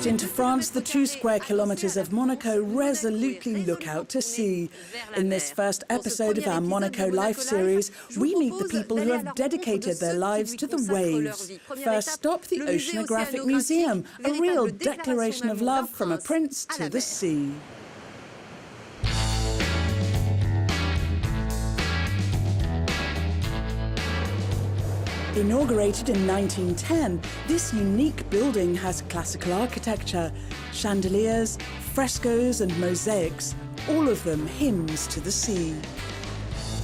Into France, the 2 square kilometres of Monaco resolutely look out to sea. In this first episode of our Monaco Life series, we meet the people who have dedicated their lives to the waves. First stop, the Oceanographic Museum, a real declaration of love from a prince to the sea. Inaugurated in 1910, this unique building has classical architecture, chandeliers, frescoes and mosaics, all of them hymns to the sea.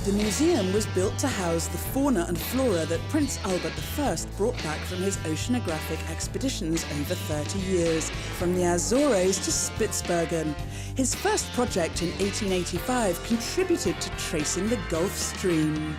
The museum was built to house the fauna and flora that Prince Albert I brought back from his oceanographic expeditions over 30 years, from the Azores to Spitsbergen. His first project in 1885 contributed to tracing the Gulf Stream.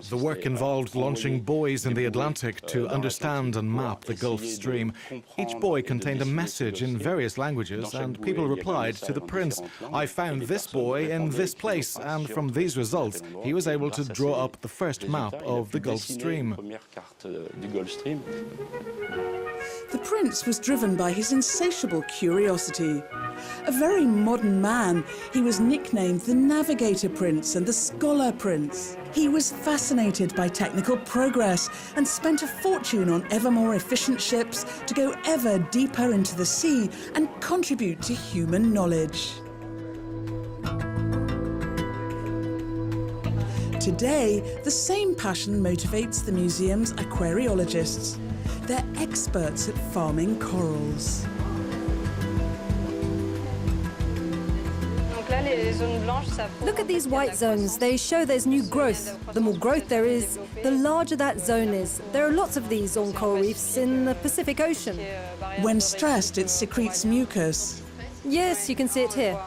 The work involved launching buoys in the Atlantic to understand and map the Gulf Stream. Each buoy contained a message in various languages, and people replied to the prince, "I found this buoy in this place," and from these results, he was able to draw up the first map of the Gulf Stream. The prince was driven by his insatiable curiosity. A very modern man, he was nicknamed the Navigator Prince and the Scholar Prince. He was fascinated by technical progress and spent a fortune on ever more efficient ships to go ever deeper into the sea and contribute to human knowledge. Today, the same passion motivates the museum's aquariologists. They're experts at farming corals. Look at these white zones. They show there's new growth. The more growth there is, the larger that zone is. There are lots of these on coral reefs in the Pacific Ocean. When stressed, it secretes mucus. Yes, you can see it here.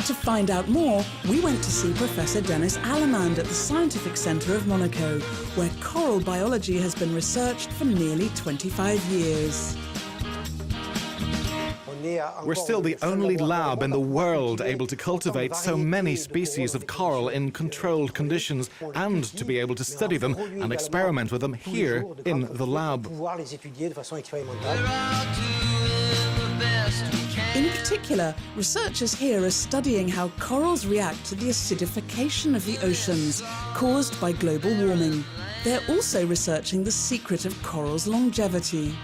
To find out more, we went to see Professor Dennis Allemand at the Scientific Centre of Monaco, where coral biology has been researched for nearly 25 years. We're still the only lab in the world able to cultivate so many species of coral in controlled conditions and to be able to study them and experiment with them here in the lab. In particular, researchers here are studying how corals react to the acidification of the oceans caused by global warming. They're also researching the secret of corals' longevity.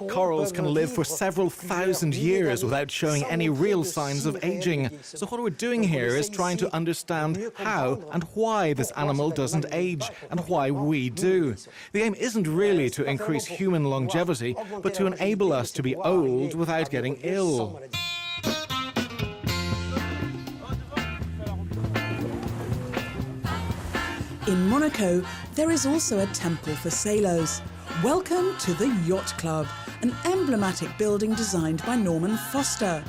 Corals can live for several thousand years without showing any real signs of aging. So what we're doing here is trying to understand how and why this animal doesn't age and why we do. The aim isn't really to increase human longevity, but to enable us to be old without getting ill. In Monaco, there is also a temple for sailors. Welcome to the Yacht Club, an emblematic building designed by Norman Foster.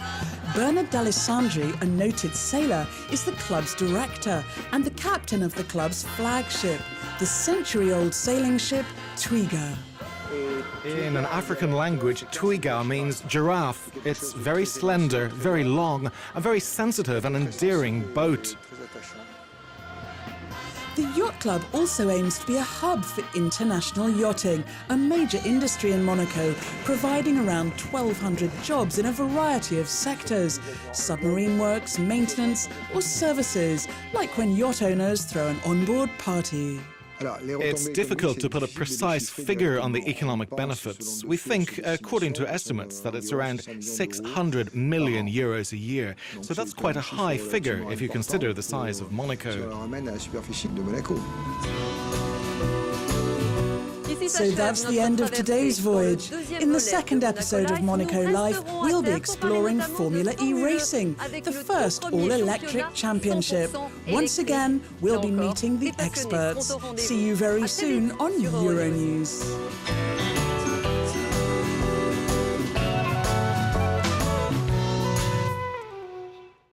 Bernard D'Alessandri, a noted sailor, is the club's director and the captain of the club's flagship, the century-old sailing ship Twiga. In an African language, Twiga means giraffe. It's very slender, very long, a very sensitive and endearing boat. The Yacht Club also aims to be a hub for international yachting, a major industry in Monaco, providing around 1,200 jobs in a variety of sectors: submarine works, maintenance, or services, like when yacht owners throw an onboard party. It's difficult to put a precise figure on the economic benefits. We think, according to estimates, that it's around 600 million euros a year. So that's quite a high figure if you consider the size of Monaco. So that's the end of today's voyage. In the second episode of Monaco Life, we'll be exploring Formula E racing, the first all-electric championship. Once again, we'll be meeting the experts. See you very soon on Euronews.